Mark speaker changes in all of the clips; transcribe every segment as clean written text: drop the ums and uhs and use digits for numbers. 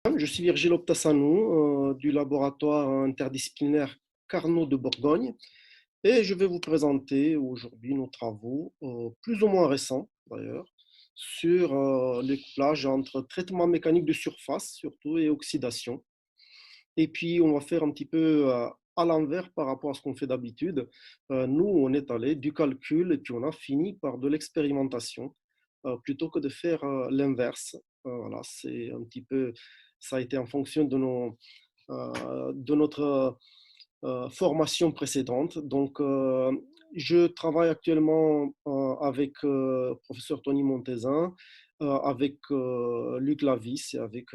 Speaker 1: Je suis Virgile Optassanou du laboratoire interdisciplinaire Carnot de Bourgogne et je vais vous présenter aujourd'hui nos travaux, plus ou moins récents d'ailleurs, sur les couplages entre traitement mécanique de surface surtout et oxydation. Et puis on va faire un petit peu à l'envers par rapport à ce qu'on fait d'habitude. Nous, on est allé du calcul et puis on a fini par de l'expérimentation plutôt que de faire l'inverse. Voilà, c'est un petit peu, ça a été en fonction de notre formation précédente. Donc, je travaille actuellement avec professeur Tony Montezin, avec Luc Lavis et avec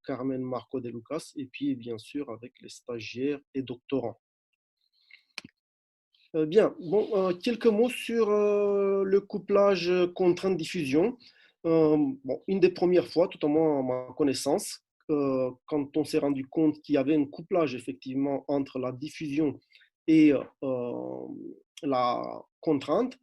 Speaker 1: Carmen Marco de Lucas, et puis bien sûr avec les stagiaires et doctorants. Bien, bon, quelques mots sur le couplage contrainte-diffusion. Bon, une des premières fois, tout au moins à ma connaissance, quand on s'est rendu compte qu'il y avait un couplage effectivement entre la diffusion et la contrainte,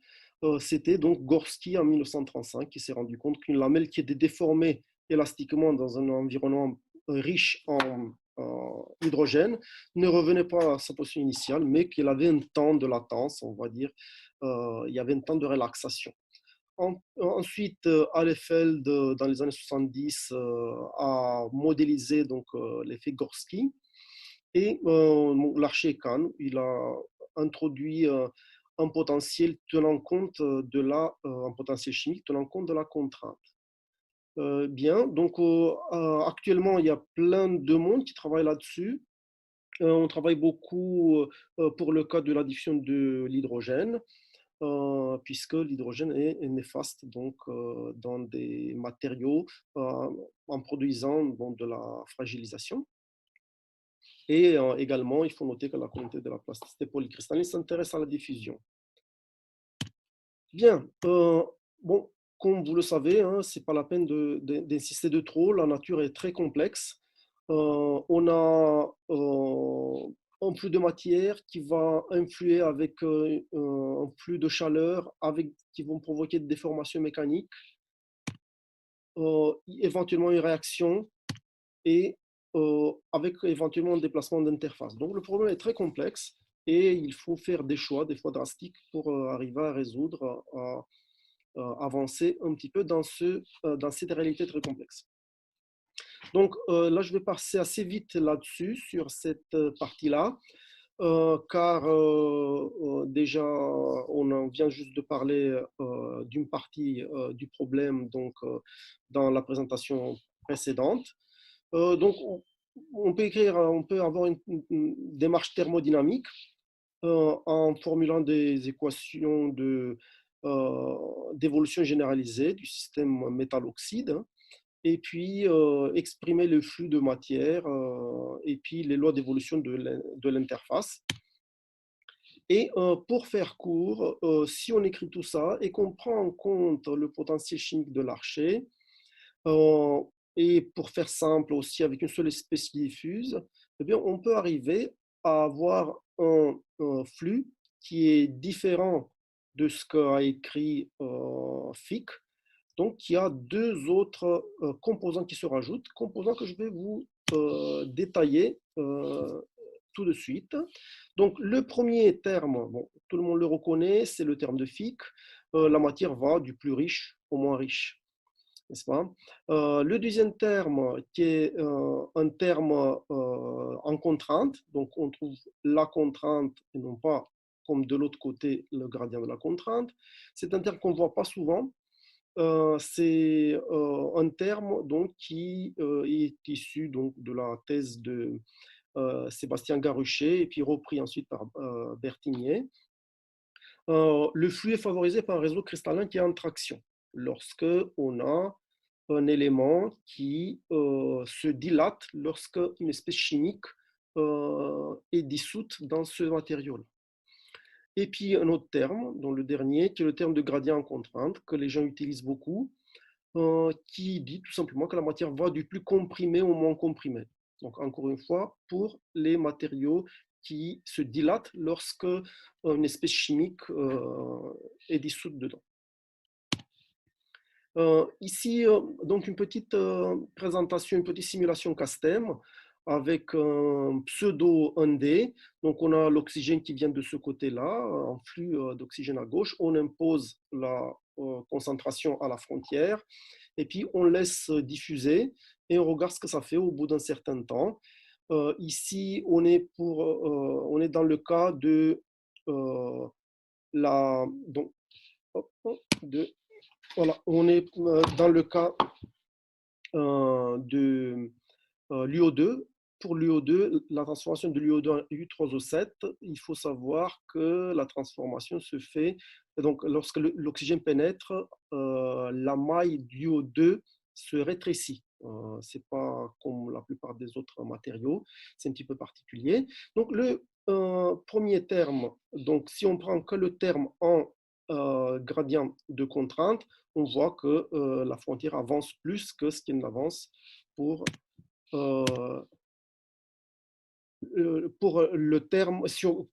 Speaker 1: c'était donc Gorski en 1935 qui s'est rendu compte qu'une lamelle qui était déformée élastiquement dans un environnement riche en hydrogène ne revenait pas à sa position initiale, mais qu'il avait un temps de latence, on va dire, il y avait un temps de relaxation. Ensuite, Alefeld, dans les années 70, a modélisé donc, l'effet Gorski. Et l'archer Kahn, il a introduit un potentiel tenant compte un potentiel chimique tenant compte de la contrainte. Bien, donc actuellement, il y a plein de monde qui travaille là-dessus. On travaille beaucoup pour le cas de la diffusion de l'hydrogène, puisque l'hydrogène est néfaste donc, dans des matériaux en produisant donc, de la fragilisation. Et également, il faut noter que la communauté de la plasticité polycristalline s'intéresse à la diffusion. Bien, bon, comme vous le savez, hein, ce n'est pas la peine d'insister de trop, la nature est très complexe. On a un flux de matière qui va influer avec un flux de chaleur qui vont provoquer des déformations mécaniques, éventuellement une réaction et avec éventuellement un déplacement d'interface. Donc le problème est très complexe et il faut faire des choix, des fois drastiques, pour arriver à résoudre, avancer un petit peu dans cette réalité très complexe. Donc là, je vais passer assez vite là-dessus, sur cette partie-là, car déjà, on en vient juste de parler d'une partie du problème donc, dans la présentation précédente. Donc, on peut avoir une démarche thermodynamique en formulant des équations d'évolution généralisée du système métal-oxyde, hein, et puis exprimer le flux de matière et puis les lois d'évolution de l'interface. Et pour faire court, si on écrit tout ça et qu'on prend en compte le potentiel chimique de l'archet, euh, et pour faire simple aussi avec une seule espèce diffuse, eh bien, on peut arriver à avoir un flux qui est différent de ce qu'a écrit Fick. Donc, il y a deux autres composants qui se rajoutent, composants que je vais vous détailler tout de suite. Donc, le premier terme, bon, tout le monde le reconnaît, c'est le terme de Fick. La matière va du plus riche au moins riche, n'est-ce pas? Le deuxième terme, qui est un terme en contrainte, donc on trouve la contrainte et non pas comme de l'autre côté le gradient de la contrainte. C'est un terme qu'on ne voit pas souvent. C'est un terme donc, qui est issu donc, de la thèse de Sébastien Garuchet et puis repris ensuite par Berthinier. Le flux est favorisé par un réseau cristallin qui est en traction. Lorsque on a un élément qui se dilate lorsque une espèce chimique est dissoute dans ce matériau-là. Et puis un autre terme, dont le dernier, qui est le terme de gradient en contrainte, que les gens utilisent beaucoup, qui dit tout simplement que la matière va du plus comprimé au moins comprimé. Donc encore une fois, pour les matériaux qui se dilatent lorsque une espèce chimique est dissoute dedans. Ici, donc une petite présentation, une petite simulation Castem avec un pseudo 1D. Donc, on a l'oxygène qui vient de ce côté-là, en flux d'oxygène à gauche. On impose la concentration à la frontière et puis on laisse diffuser et on regarde ce que ça fait au bout d'un certain temps. Ici, on est dans le cas de la... Donc, de voilà, on est dans le cas de l'UO2. Pour l'UO2, la transformation de l'UO2 en U3O7, il faut savoir que la transformation se fait, donc lorsque l'oxygène pénètre, la maille du UO2 se rétrécit. Ce n'est pas comme la plupart des autres matériaux, c'est un petit peu particulier. Donc le premier terme, donc si on prend que le terme en gradient de contrainte, on voit que la frontière avance plus que ce qu'elle avance pour euh, pour le terme,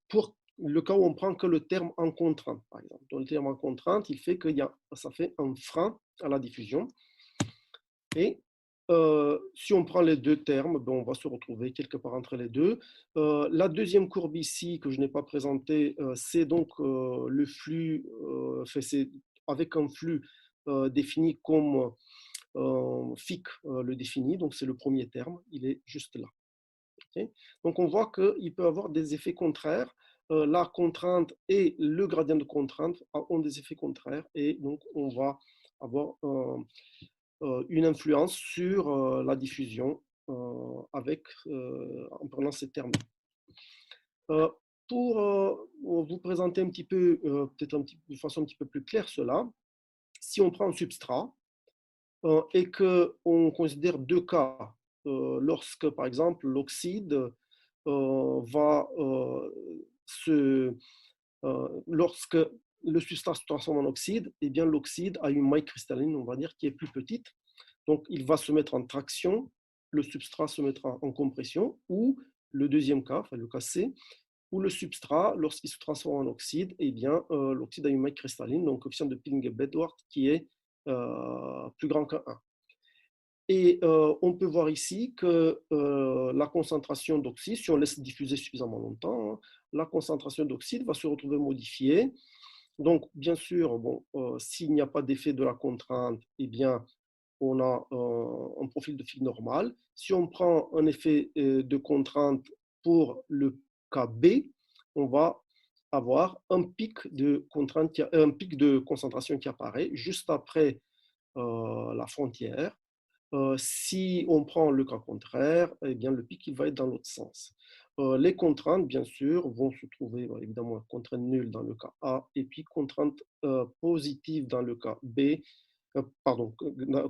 Speaker 1: pour le cas où on prend que le terme en contrainte, par exemple. Dans le terme en contrainte, il fait que ça fait un frein à la diffusion. Et si on prend les deux termes, ben on va se retrouver quelque part entre les deux. La deuxième courbe ici, que je n'ai pas présentée, c'est donc le flux, avec un flux défini comme FIC le définit, donc c'est le premier terme, il est juste là. Okay. Donc, on voit qu'il peut avoir des effets contraires. La contrainte et le gradient de contrainte ont des effets contraires et donc on va avoir une influence sur la diffusion en prenant ces termes. Pour vous présenter un petit peu, peut-être de façon un petit peu plus claire cela, si on prend un substrat et qu'on considère deux cas, lorsque par exemple l'oxyde va lorsque le substrat se transforme en oxyde, eh bien l'oxyde a une maille cristalline, on va dire, qui est plus petite. Donc il va se mettre en traction, le substrat se mettra en compression, ou le deuxième cas, enfin le cas C, où le substrat, lorsqu'il se transforme en oxyde, eh bien l'oxyde a une maille cristalline, donc coefficient de Pilling-Bedward qui est plus grand que 1. Et on peut voir ici que la concentration d'oxyde, si on laisse diffuser suffisamment longtemps, hein, la concentration d'oxyde va se retrouver modifiée. Donc, bien sûr, bon, s'il n'y a pas d'effet de la contrainte, eh bien, on a un profil de Fick normal. Si on prend un effet de contrainte pour le cas B, on va avoir un pic de un pic de concentration qui apparaît juste après la frontière. Si on prend le cas contraire, eh bien, le pic il va être dans l'autre sens. Les contraintes, bien sûr, vont se trouver évidemment contrainte nulle dans le cas A et puis contrainte positive dans le cas B, pardon,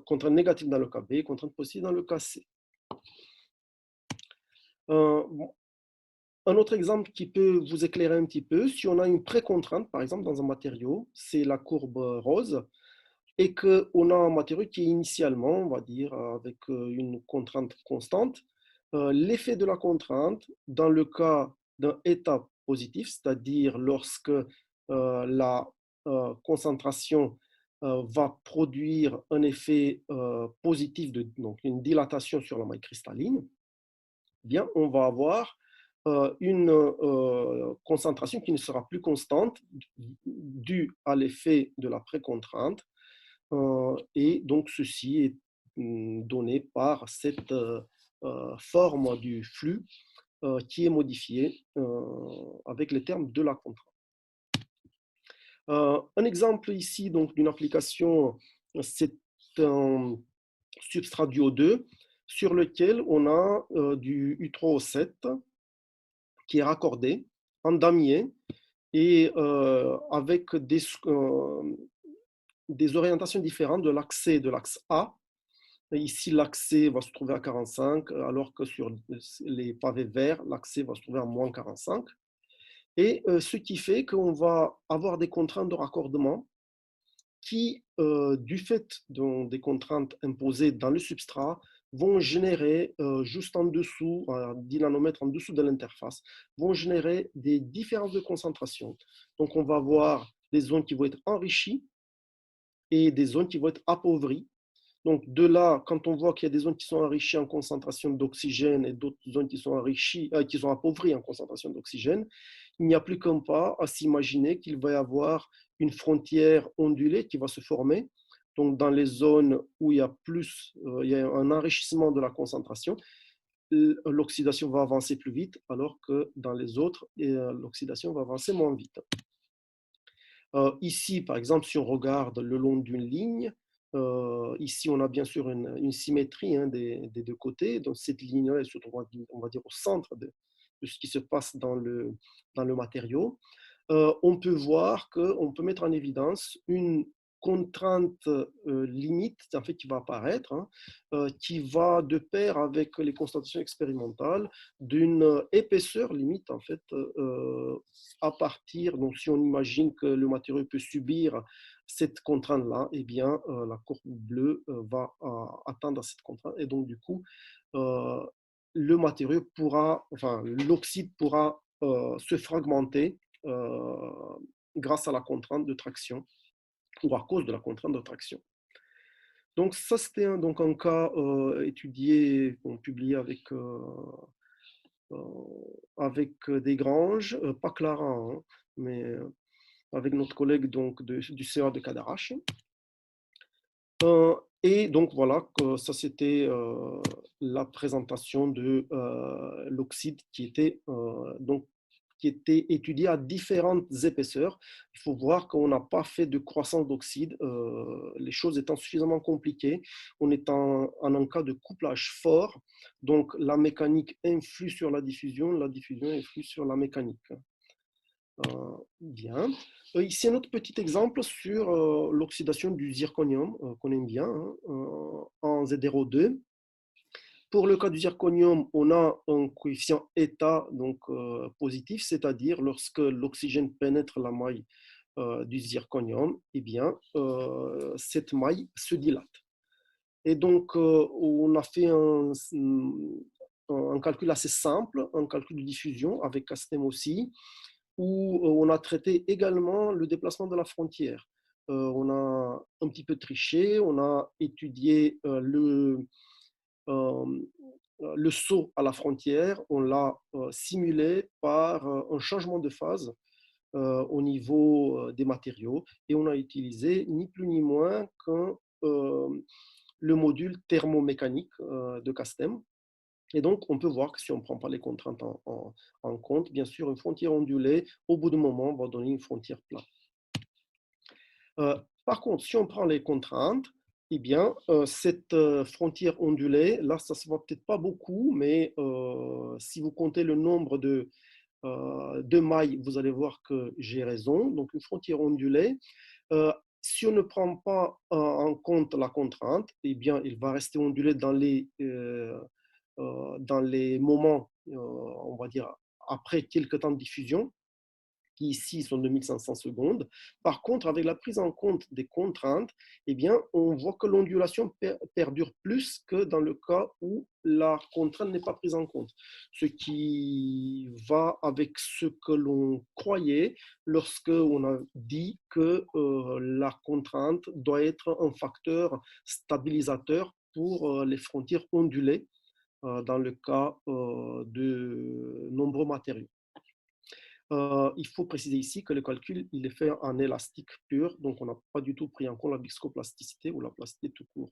Speaker 1: contrainte négative dans le cas B, contrainte positive dans le cas C. Bon. Un autre exemple qui peut vous éclairer un petit peu, si on a une précontrainte, par exemple, dans un matériau, c'est la courbe rose, et qu'on a un matériau qui est initialement, on va dire, avec une contrainte constante, l'effet de la contrainte, dans le cas d'un état positif, c'est-à-dire lorsque la concentration va produire un effet positif, donc une dilatation sur la maille cristalline, eh bien, on va avoir une concentration qui ne sera plus constante due à l'effet de la précontrainte. Et donc, ceci est donné par cette forme du flux qui est modifiée avec les termes de la contrainte. Un exemple ici d'une application, c'est un substrat du O2 sur lequel on a du U3O7 qui est raccordé en damier et avec des orientations différentes de l'axe et de l'axe A. Et ici, l'accès va se trouver à 45, alors que sur les pavés verts, l'accès va se trouver à moins 45. Et ce qui fait qu'on va avoir des contraintes de raccordement qui, du fait des contraintes imposées dans le substrat, vont générer juste en dessous, à 10 nanomètres en dessous de l'interface, vont générer des différences de concentration. Donc, on va avoir des zones qui vont être enrichies et des zones qui vont être appauvries. Donc, de là, quand on voit qu'il y a des zones qui sont enrichies en concentration d'oxygène et d'autres zones qui sont qui sont appauvries en concentration d'oxygène, il n'y a plus qu'un pas à s'imaginer qu'il va y avoir une frontière ondulée qui va se former. Donc, dans les zones où il y a un enrichissement de la concentration, l'oxydation va avancer plus vite, alors que dans les autres, l'oxydation va avancer moins vite. Ici, par exemple, si on regarde le long d'une ligne, ici, on a bien sûr une symétrie, hein, des deux côtés. Donc, cette ligne-là est surtout, on va dire, au centre de ce qui se passe dans le matériau. On peut voir qu'on peut mettre en évidence une contrainte limite en fait, qui va apparaître, hein, qui va de pair avec les constatations expérimentales d'une épaisseur limite en fait, à partir, donc si on imagine que le matériau peut subir cette contrainte-là, eh bien la courbe bleue va atteindre cette contrainte et donc du coup le matériau pourra, enfin l'oxyde pourra se fragmenter grâce à la contrainte de traction ou à cause de la contrainte de traction. Donc ça, c'était donc un cas étudié, publié avec Desgranges, pas Clara, hein, mais avec notre collègue donc, du CA de Cadarache. Et donc voilà, ça c'était la présentation de l'oxyde qui était étudié à différentes épaisseurs. Il faut voir qu'on n'a pas fait de croissance d'oxyde, les choses étant suffisamment compliquées. On est en un cas de couplage fort, donc la mécanique influe sur la diffusion influe sur la mécanique. Bien. Ici, un autre petit exemple sur l'oxydation du zirconium, qu'on aime bien, hein, en ZRO2. Pour le cas du zirconium, on a un coefficient état donc, positif, c'est-à-dire lorsque l'oxygène pénètre la maille du zirconium, eh bien, cette maille se dilate. Et donc, on a fait un calcul assez simple, un calcul de diffusion avec CASTEM aussi, où on a traité également le déplacement de la frontière. On a un petit peu triché, on a étudié euh, le saut à la frontière, on l'a simulé par un changement de phase au niveau des matériaux et on a utilisé ni plus ni moins qu'un le module thermomécanique de CASTEM. Et donc, on peut voir que si on ne prend pas les contraintes en compte, bien sûr, une frontière ondulée, au bout d'un moment, va donner une frontière plate. Par contre, si on prend les contraintes, eh bien, cette frontière ondulée, là, ça ne se voit peut-être pas beaucoup, mais si vous comptez le nombre de mailles, vous allez voir que j'ai raison. Donc, une frontière ondulée, si on ne prend pas en compte la contrainte, eh bien, il va rester ondulé dans les moments, on va dire, après quelques temps de diffusion, qui ici sont 2500 secondes. Par contre, avec la prise en compte des contraintes, eh bien, on voit que l'ondulation perdure plus que dans le cas où la contrainte n'est pas prise en compte. Ce qui va avec ce que l'on croyait lorsque on a dit que la contrainte doit être un facteur stabilisateur pour les frontières ondulées dans le cas de nombreux matériaux. Il faut préciser ici que le calcul il est fait en élastique pur, donc on n'a pas du tout pris en compte la viscoplasticité ou la plasticité tout court.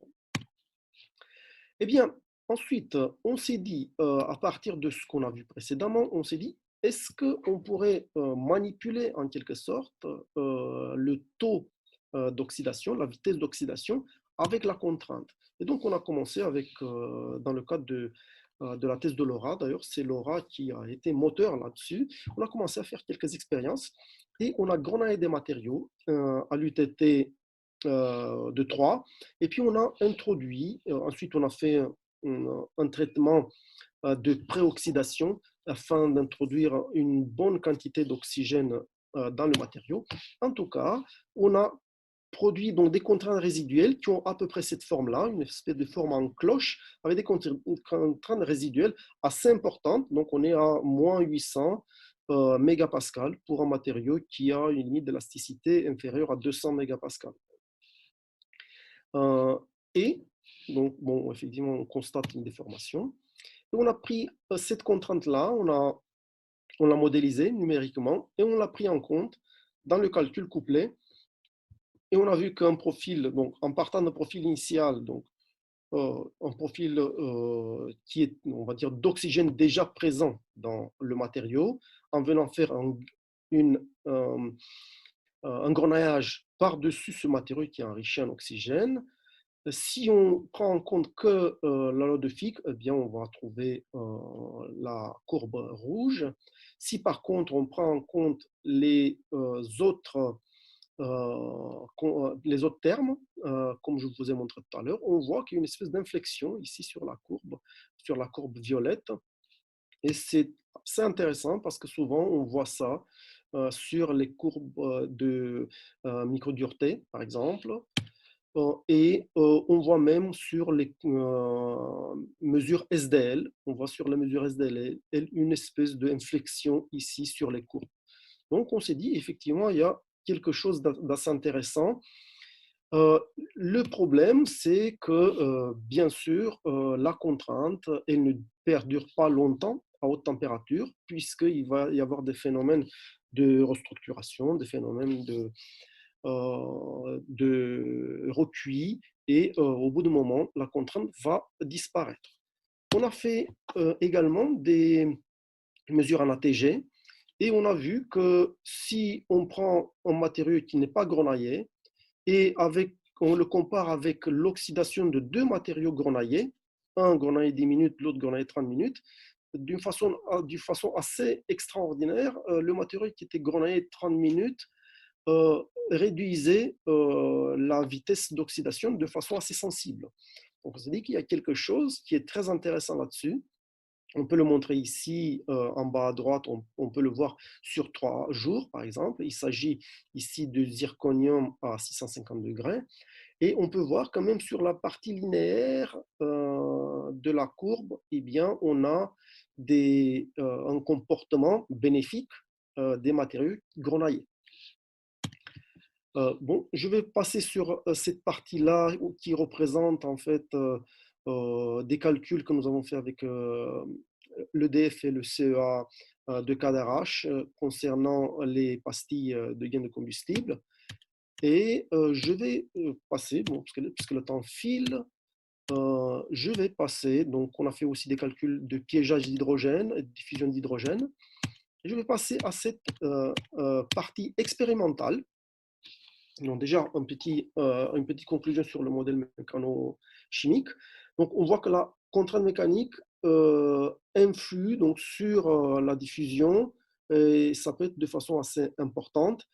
Speaker 1: Eh bien, ensuite, on s'est dit, à partir de ce qu'on a vu précédemment, on s'est dit, est-ce qu'on pourrait manipuler en quelque sorte le taux d'oxydation, la vitesse d'oxydation avec la contrainte. Et donc, on a commencé avec, dans le cadre de la thèse de Laura, d'ailleurs, c'est Laura qui a été moteur là-dessus. On a commencé à faire quelques expériences et on a grenadé des matériaux à l'UTT de 3. Et puis, on a introduit, ensuite, on a fait un traitement de préoxydation afin d'introduire une bonne quantité d'oxygène dans le matériau. En tout cas, on a produit donc des contraintes résiduelles qui ont à peu près cette forme-là, une espèce de forme en cloche, avec des contraintes résiduelles assez importantes. Donc, on est à moins 800 mégapascales pour un matériau qui a une limite d'élasticité inférieure à 200 mégapascales. Euh, et donc, bon, effectivement, on constate une déformation. Et on a pris cette contrainte-là, on l'a modélisée numériquement et on l'a pris en compte dans le calcul couplé. Et on a vu qu'un profil, donc en partant d'un profil initial, donc un profil qui est, on va dire, d'oxygène déjà présent dans le matériau, en venant faire une, euh, un grenaillage par-dessus ce matériau qui est enrichi en oxygène. Si on prend en compte que la loi de Fick, eh bien, on va trouver la courbe rouge. Si par contre on prend en compte les autres termes, comme je vous ai montré tout à l'heure, on voit qu'il y a une espèce d'inflexion ici sur la courbe violette. Et c'est intéressant parce que souvent on voit ça sur les courbes de microdureté, par exemple, et on voit même sur les mesures SDL, on voit sur la mesure SDL une espèce d'inflexion ici sur les courbes. Donc on s'est dit, effectivement, il y a quelque chose d'assez intéressant. Le problème, c'est que, bien sûr, la contrainte, elle ne perdure pas longtemps à haute température, puisqu'il va y avoir des phénomènes de restructuration, des phénomènes de recuit, et au bout d'un moment, la contrainte va disparaître. On a fait également des mesures en ATG, et on a vu que si on prend un matériau qui n'est pas grenaillé, et on le compare avec l'oxydation de deux matériaux grenaillés, un grenaillé 10 minutes, l'autre grenaillé 30 minutes, d'une façon assez extraordinaire, le matériau qui était grenaillé 30 minutes réduisait la vitesse d'oxydation de façon assez sensible. Donc, on se dit qu'il y a quelque chose qui est très intéressant là-dessus. On peut le montrer ici en bas à droite, on peut le voir sur 3 jours, par exemple. Il s'agit ici de zirconium à 650 degrés. Et on peut voir quand même sur la partie linéaire de la courbe, eh bien, on a un comportement bénéfique des matériaux grenaillés. Bon, je vais passer sur cette partie-là qui représente en fait des calculs que nous avons fait avec l'EDF et le CEA de Cadarache concernant les pastilles de gain de combustible. Et je vais passer, bon, puisque le temps file, je vais passer, donc on a fait aussi des calculs de piégeage d'hydrogène et de diffusion d'hydrogène. Je vais passer à cette partie expérimentale. Donc déjà, une petite conclusion sur le modèle mécano-chimique. Donc on voit que la contrainte mécanique influe donc, sur la diffusion, et ça peut être de façon assez importante.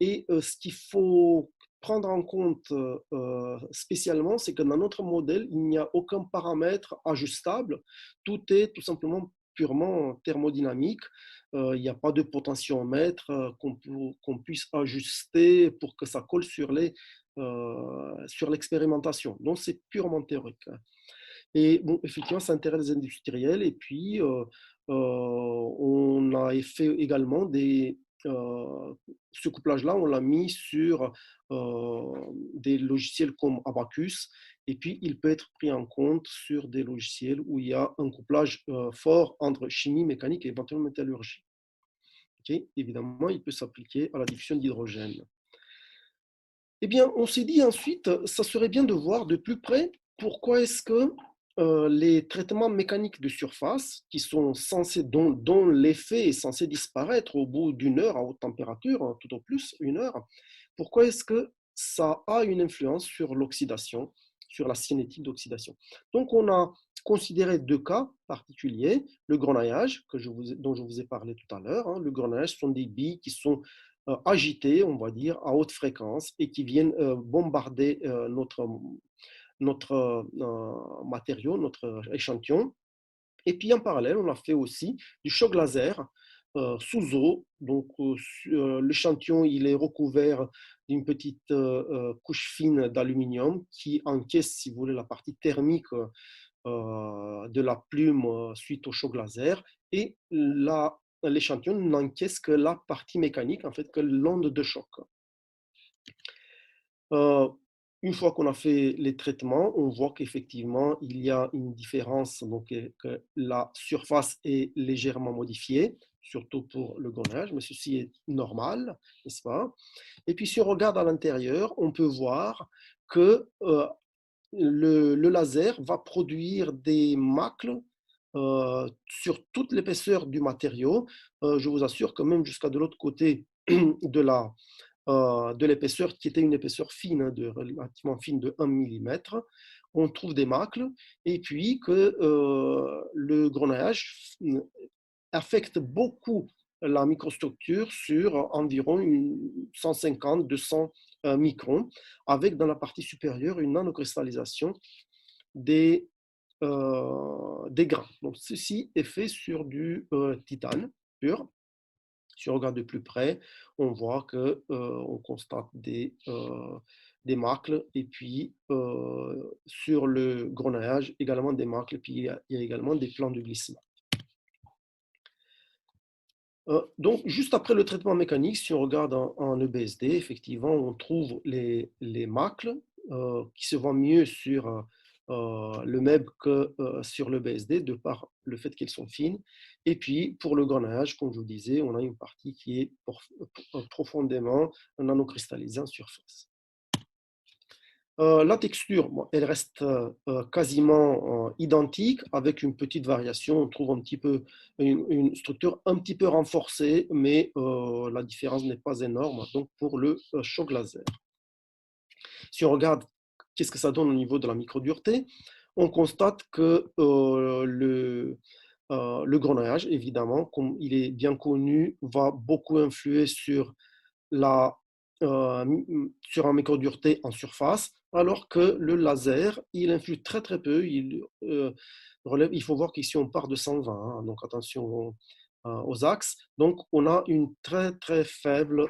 Speaker 1: Et ce qu'il faut prendre en compte spécialement, c'est que dans notre modèle, il n'y a aucun paramètre ajustable. Tout est tout simplement purement thermodynamique. Il n'y a pas de potentiomètre qu'on puisse ajuster pour que ça colle sur l'expérimentation. Donc, c'est purement théorique. Et bon, effectivement, ça intéresse les industriels. Et puis, on a fait également ce couplage-là, on l'a mis sur des logiciels comme Abacus. Et puis, il peut être pris en compte sur des logiciels où il y a un couplage fort entre chimie, mécanique et éventuellement métallurgie. Okay. Évidemment, il peut s'appliquer à la diffusion d'hydrogène. Eh bien, on s'est dit ensuite, ça serait bien de voir de plus près pourquoi est-ce que les traitements mécaniques de surface, dont l'effet est censé disparaître au bout d'une heure à haute température, hein, tout au plus une heure, pourquoi est-ce que ça a une influence sur l'oxydation, sur la cinétique d'oxydation. Donc, on a considéré deux cas particuliers, le grenaillage, dont je vous ai parlé tout à l'heure. Hein. Le grenaillage sont des billes qui sont agitées, on va dire, à haute fréquence et qui viennent bombarder notre matériau, notre échantillon. Et puis en parallèle, on a fait aussi du choc laser sous eau. Donc l'échantillon, il est recouvert d'une petite couche fine d'aluminium qui encaisse, si vous voulez, la partie thermique de la plume suite au choc laser. Et l'échantillon n'encaisse que la partie mécanique, en fait, que l'onde de choc. une fois qu'on a fait les traitements, on voit qu'effectivement, il y a une différence, donc que la surface est légèrement modifiée, surtout pour le grenage, mais ceci est normal, n'est-ce pas? Et puis, si on regarde à l'intérieur, on peut voir que le laser va produire des macles sur toute l'épaisseur du matériau. Je vous assure que même jusqu'à de l'autre côté de l'épaisseur, qui était une épaisseur fine, relativement fine de 1 mm, on trouve des macles, et puis que le grenaillage affecte beaucoup la microstructure sur environ 150-200 microns, avec dans la partie supérieure une nanocristallisation des, des grains. Donc ceci est fait sur du titane pur. Si on regarde de plus près, on voit que on constate des macles, et puis sur le grenaillage également des macles, et puis il y a également des plans de glissement. Donc, juste après le traitement mécanique, si on regarde en EBSD, effectivement, on trouve les macles qui se voient mieux sur le MEB que sur le BSD, de par le fait qu'elles sont fines. Et puis, pour le grenaillage, comme je vous disais, on a une partie qui est profondément nanocristallisée en surface. La texture, bon, elle reste quasiment identique, avec une petite variation. On trouve un petit peu une structure un petit peu renforcée, mais la différence n'est pas énorme. Donc pour le choc laser, si on regarde qu'est-ce que ça donne au niveau de la microdureté, on constate que le grenaillage, évidemment, comme il est bien connu, va beaucoup influer la, sur un microdureté en surface, alors que le laser, il influe très très peu. Il faut voir qu'ici on part de 120, hein, donc attention aux axes. Donc on a un très très faible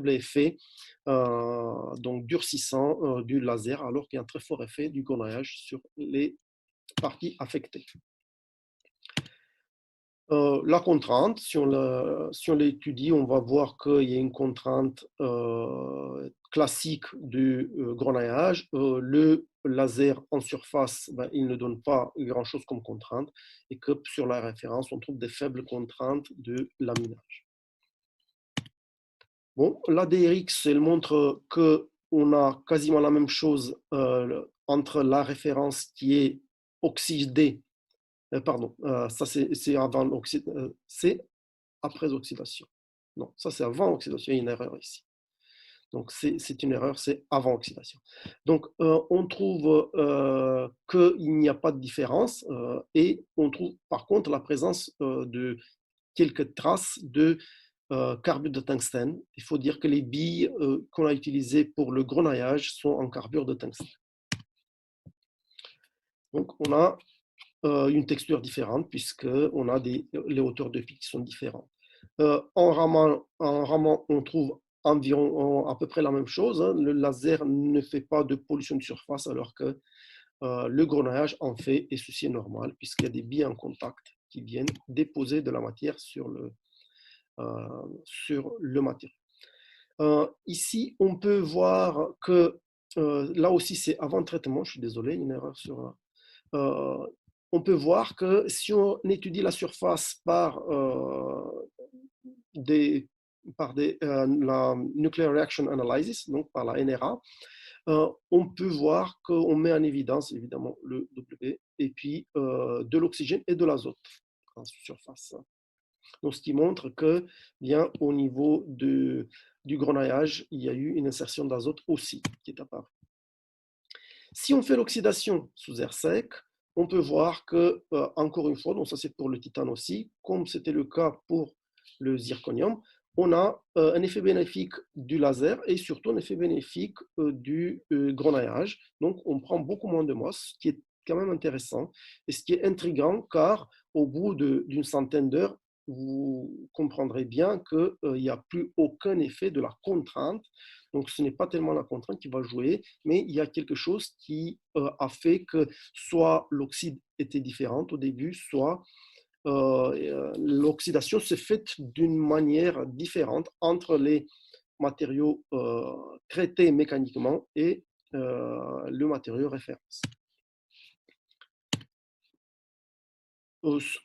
Speaker 1: effet donc durcissant du laser, alors qu'il y a un très fort effet du grenaillage sur les parties affectées. La contrainte, si on l'étudie, on va voir qu'il y a une contrainte classique du grenaillage. Le laser en surface, ben, il ne donne pas grand-chose comme contrainte, et que sur la référence, on trouve des faibles contraintes de laminage. Bon, la DRX, elle montre qu'on a quasiment la même chose entre la référence qui est oxydée. Pardon, ça c'est avant c'est après oxydation. Non, ça c'est avant oxydation, il y a une erreur ici. Donc c'est une erreur, c'est avant oxydation. Donc on trouve qu'il n'y a pas de différence et on trouve par contre la présence de quelques traces de carbure de tungstène. Il faut dire que les billes qu'on a utilisées pour le grenaillage sont en carbure de tungstène. Donc on a une texture différente, puisqu'on a les hauteurs de pic qui sont différentes. En ramant, on trouve environ à peu près la même chose. Hein. Le laser ne fait pas de pollution de surface, alors que le grenaillage en fait, et ceci est normal, puisqu'il y a des billes en contact qui viennent déposer de la matière sur le matériau. Ici, on peut voir que là aussi, c'est avant traitement. Je suis désolé, une erreur sur on peut voir que si on étudie la surface par la Nuclear Reaction Analysis, donc par la NRA, on peut voir qu'on met en évidence évidemment le W, et puis de l'oxygène et de l'azote en surface. Donc, ce qui montre que, bien, au niveau du grenaillage, il y a eu une insertion d'azote aussi qui est apparue. Si on fait l'oxydation sous air sec, on peut voir que, encore une fois, donc ça c'est pour le titane aussi, comme c'était le cas pour le zirconium, on a un effet bénéfique du laser et surtout un effet bénéfique du grenaillage. Donc on prend beaucoup moins de masse, ce qui est quand même intéressant et ce qui est intriguant, car au bout d'une centaine d'heures, vous comprendrez bien qu'il n'y a plus aucun effet de la contrainte. Donc ce n'est pas tellement la contrainte qui va jouer, mais il y a quelque chose qui a fait que soit l'oxyde était différente au début, soit l'oxydation s'est faite d'une manière différente entre les matériau traité mécaniquement et le matériau référence.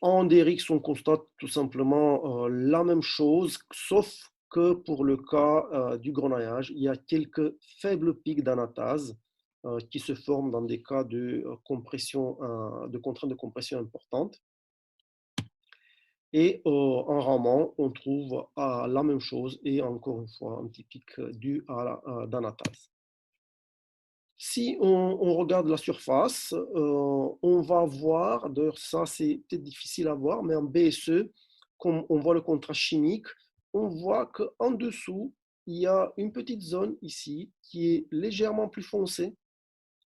Speaker 1: En DRX, on constate tout simplement la même chose, sauf que pour le cas du grenaillage, il y a quelques faibles pics d'anatase qui se forment dans des cas de compression, de contrainte de compression importante. Et en ramant, on trouve la même chose et encore une fois un petit pic dû à d'anatase. Si on regarde la surface, on va voir, d'ailleurs ça c'est peut-être difficile à voir, mais en BSE, comme on voit le contraste chimique, on voit qu'en dessous, il y a une petite zone ici qui est légèrement plus foncée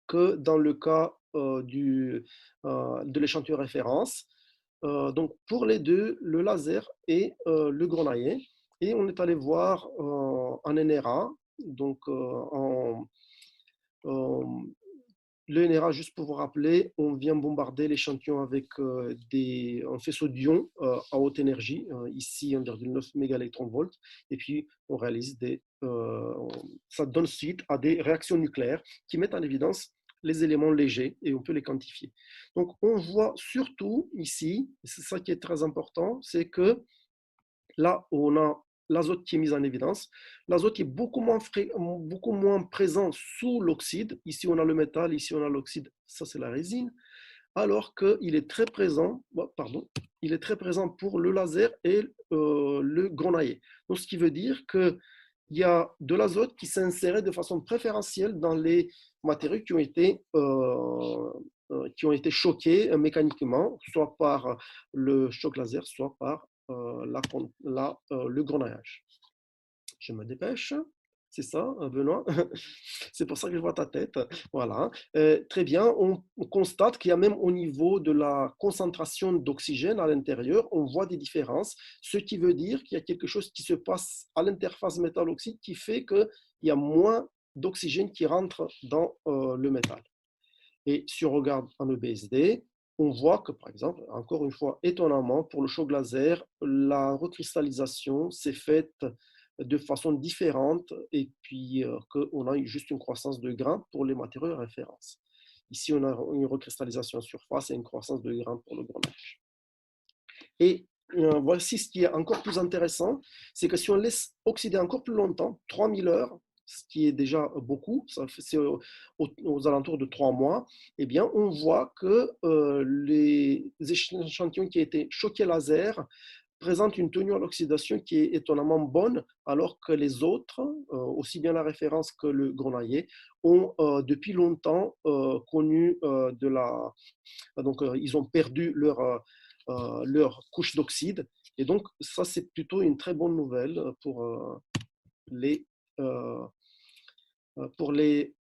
Speaker 1: que dans le cas de l'échantillon référence. Donc pour les deux, le laser et le grenailler. Et on est allé voir en NRA, donc le NRA, juste pour vous rappeler, on vient bombarder l'échantillon avec un faisceau d'ions à haute énergie, ici 1,9 mégaélectronvolts, et puis on réalise ça donne suite à des réactions nucléaires qui mettent en évidence les éléments légers et on peut les quantifier. Donc on voit surtout ici, et c'est ça qui est très important, c'est que là, on a l'azote qui est mis en évidence. L'azote est beaucoup moins présent sous l'oxyde. Ici, on a le métal, ici, on a l'oxyde. Ça, c'est la résine. Alors qu'il est très présent, il est très présent pour le laser et le grenailler. Donc, ce qui veut dire qu'il y a de l'azote qui s'est inséré de façon préférentielle dans les matériaux qui ont été choqués mécaniquement, soit par le choc laser, soit par le grenaillage. Je me dépêche. C'est ça, Benoît? C'est pour ça que je vois ta tête. Voilà. Très bien. On constate qu'il y a même au niveau de la concentration d'oxygène à l'intérieur, on voit des différences, ce qui veut dire qu'il y a quelque chose qui se passe à l'interface métal-oxyde qui fait qu'il y a moins d'oxygène qui rentre dans le métal. Et si on regarde en EBSD, on voit que, par exemple, encore une fois, étonnamment, pour le choc laser, la recristallisation s'est faite de façon différente et puis qu'on a juste une croissance de grains pour les matériaux de référence. Ici, on a une recristallisation en surface et une croissance de grains pour le grenaillage. Et voici ce qui est encore plus intéressant, c'est que si on laisse oxyder encore plus longtemps, 3000 heures, ce qui est déjà beaucoup, c'est aux alentours de 3 mois, eh bien, on voit que les échantillons qui ont été choqués laser présentent une tenue à l'oxydation qui est étonnamment bonne, alors que les autres, aussi bien la référence que le grenailler, ont depuis longtemps connu donc ils ont perdu leur couche d'oxyde. Et donc, ça, c'est plutôt une très bonne nouvelle les, euh, pour les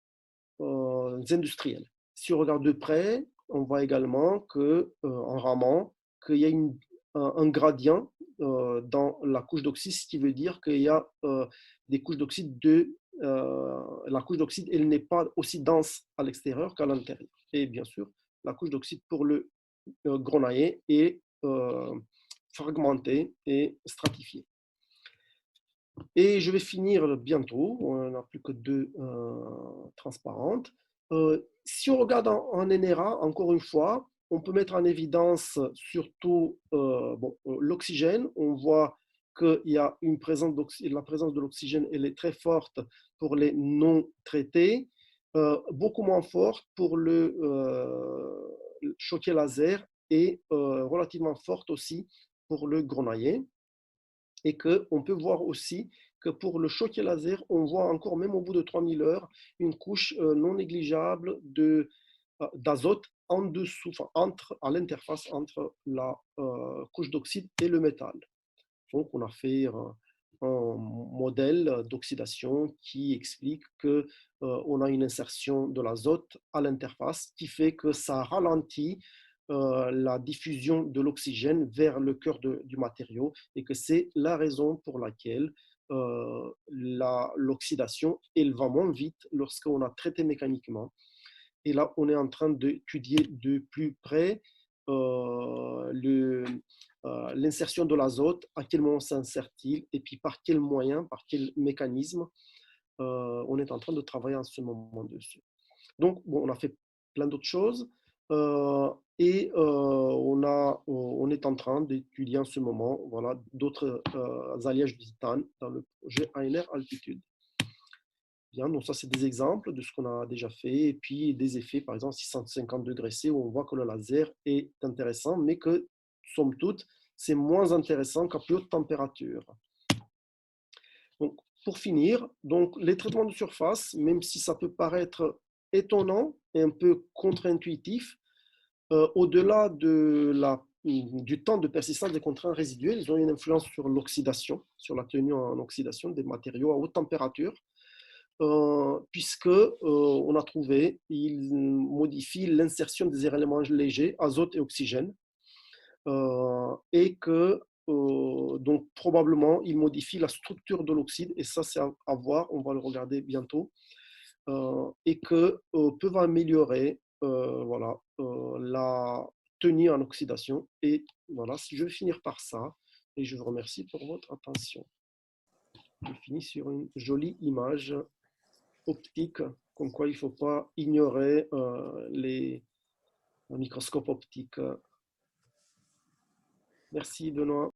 Speaker 1: industriels. Si on regarde de près, on voit également en ramant, qu'il y a un gradient dans la couche d'oxyde, ce qui veut dire qu'il y a des couches d'oxyde la couche d'oxyde, elle n'est pas aussi dense à l'extérieur qu'à l'intérieur. Et bien sûr, la couche d'oxyde pour le grenailler est fragmentée et stratifiée. Et je vais finir bientôt, on n'a plus que 2 transparentes. Si on regarde en NRA, encore une fois, on peut mettre en évidence surtout l'oxygène. On voit qu'il y a la présence de l'oxygène, elle est très forte pour les non traités, beaucoup moins forte pour le choqué laser et relativement forte aussi pour le grenailler. Et qu'on peut voir aussi que pour le choqué laser, on voit encore, même au bout de 3000 heures, une couche non négligeable d'azote en dessous, à l'interface entre la couche d'oxyde et le métal. Donc, on a fait un modèle d'oxydation qui explique qu'on a une insertion de l'azote à l'interface qui fait que ça ralentit la diffusion de l'oxygène vers le cœur du matériau et que c'est la raison pour laquelle l'oxydation, elle va moins vite lorsqu'on a traité mécaniquement. Et là, on est en train d'étudier de plus près l'insertion de l'azote, à quel moment s'insère-t-il, et puis par quel moyen, par quel mécanisme on est en train de travailler en ce moment dessus. Donc, bon, on a fait plein d'autres choses et on est en train d'étudier en ce moment voilà, d'autres alliages de titane dans le projet ANR Altitude. Bien, donc ça, c'est des exemples de ce qu'on a déjà fait. Et puis, des effets, par exemple, 650 degrés C, où on voit que le laser est intéressant, mais que, somme toute, c'est moins intéressant qu'à plus haute température. Donc, pour finir, donc, les traitements de surface, même si ça peut paraître étonnant et un peu contre-intuitif, au-delà du temps de persistance des contraintes résiduelles, ils ont une influence sur l'oxydation, sur la tenue en oxydation des matériaux à haute température. Puisque on a trouvé, il modifie l'insertion des éléments légers, azote et oxygène, et que donc probablement il modifie la structure de l'oxyde, et ça c'est à voir, on va le regarder bientôt, et que peuvent améliorer voilà, la tenue en oxydation. Et voilà, je vais finir par ça, et je vous remercie pour votre attention. Je finis sur une jolie image optique, comme quoi il ne faut pas ignorer les microscopes optiques. Merci Benoît.